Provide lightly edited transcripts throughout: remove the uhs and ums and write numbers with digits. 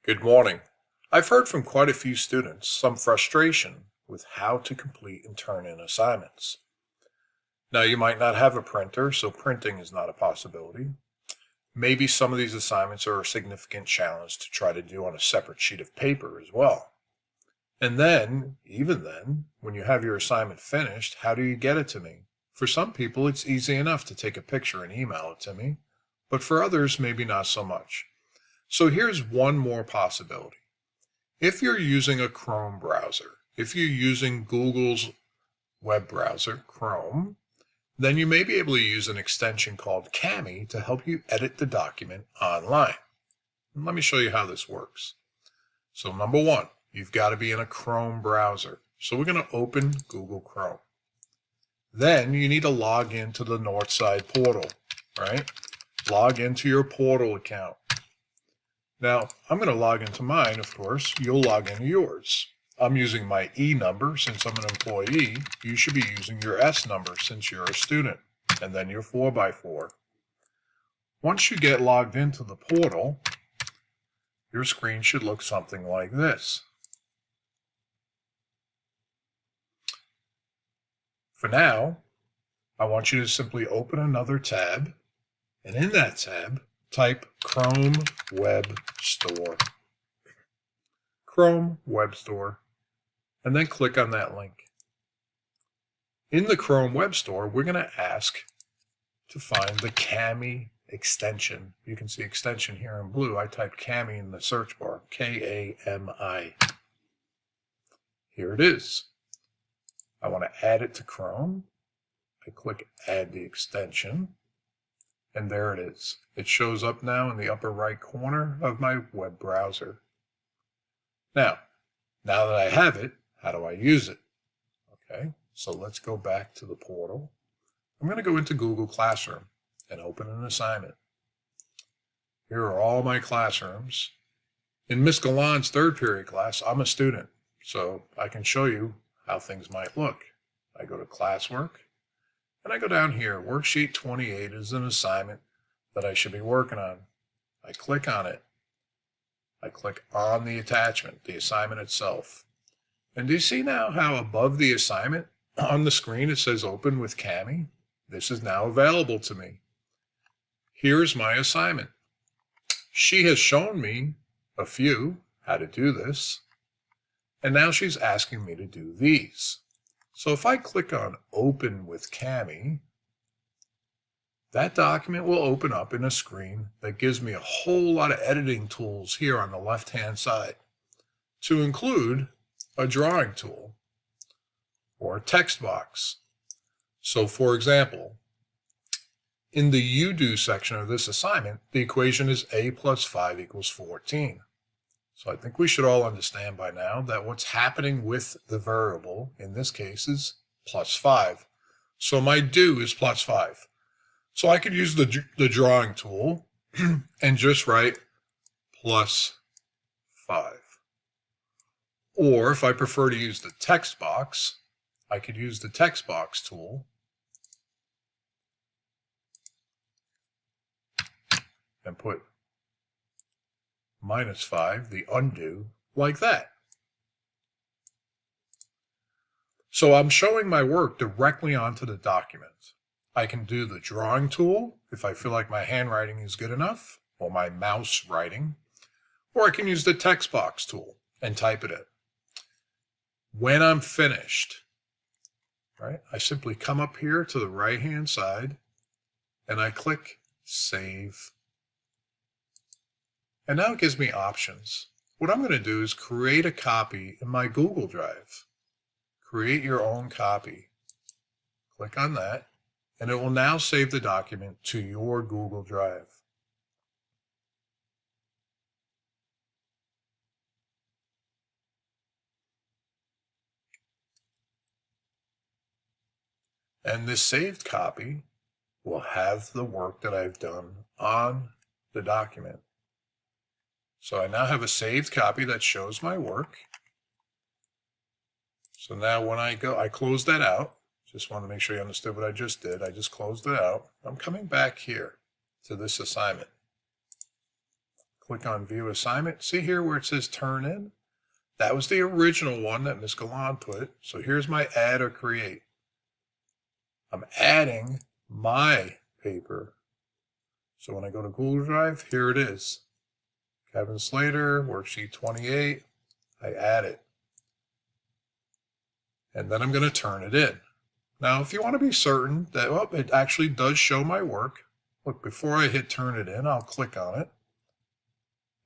Good morning. I've heard from quite a few students some frustration with how to complete and turn in assignments. Now, you might not have a printer, so printing is not a possibility. Maybe some of these assignments are a significant challenge to try to do on a separate sheet of paper as well. And then, even then, when you have your assignment finished, how do you get it to me? For some people, it's easy enough to take a picture and email it to me, but for others, maybe not so much. So here's one more possibility. If you're using a Chrome browser, if you're using Google's web browser, Chrome, then you may be able to use an extension called Kami to help you edit the document online. And let me show you how this works. So number one, you've got to be in a Chrome browser. So we're going to open Google Chrome. Then you need to log into the Northside portal, right? Log into your portal account. Now, I'm going to log into mine, of course. You'll log into yours. I'm using my E number since I'm an employee. You should be using your S number since you're a student, and then your 4x4. Once you get logged into the portal, your screen should look something like this. For now, I want you to simply open another tab, and in that tab, type Chrome Web Store. Chrome Web Store, and then click on that link. In the Chrome Web Store, we're going to ask to find the Kami extension. You can see extension here in blue. I typed Kami in the search bar, K-A-M-I. Here it is. I want to add it to Chrome. I click Add the extension. And there it is. It shows up now in the upper right corner of my web browser. Now that I have it, how do I use it? Okay, so let's go back to the portal. I'm going to go into Google Classroom and open an assignment. Here are all my classrooms. In Miss Galan's third period class, I'm a student, so I can show you how things might look. I go to classwork. And I go down here, worksheet 28 is an assignment that I should be working on. I click on it. I click on the attachment, the assignment itself. And do you see now how above the assignment on the screen it says open with Kami? This is now available to me. Here's my assignment. She has shown me a few how to do this. And now she's asking me to do these. So if I click on Open with Kami, that document will open up in a screen that gives me a whole lot of editing tools here on the left-hand side, to include a drawing tool or a text box. So for example, in the You Do section of this assignment, the equation is a plus 5 equals 14. So I think we should all understand by now that what's happening with the variable in this case is plus 5. So my do is plus 5. So I could use the drawing tool and just write plus 5. Or if I prefer to use the text box, I could use the text box tool and put minus 5, the undo, like that. So I'm showing my work directly onto the document. I can do the drawing tool if I feel like my handwriting is good enough, or my mouse writing, or I can use the text box tool and type it in. When I'm finished, right, I simply come up here to the right-hand side and I click Save. And now it gives me options. What I'm going to do is create a copy in my Google Drive. Create your own copy. Click on that, and it will now save the document to your Google Drive. And this saved copy will have the work that I've done on the document. So I now have a saved copy that shows my work. So now when I close that out. Just want to make sure you understood what I just did. I just closed it out. I'm coming back here to this assignment. click on View Assignment. See here where it says Turn In? That was the original one that Ms. Galan put. So here's my Add or Create. I'm adding my paper. So when I go to Google Drive, here it is. Kevin Slater, worksheet 28. I add it. And then I'm going to turn it in. Now, if you want to be certain that it actually does show my work, look, before I hit turn it in, I'll click on it.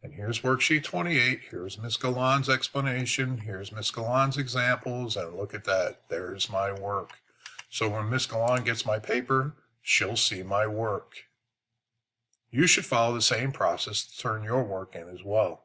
And here's worksheet 28. Here's Ms. Galan's explanation. Here's Ms. Galan's examples. And look at that. There's my work. So when Ms. Galan gets my paper, she'll see my work. You should follow the same process to turn your work in as well.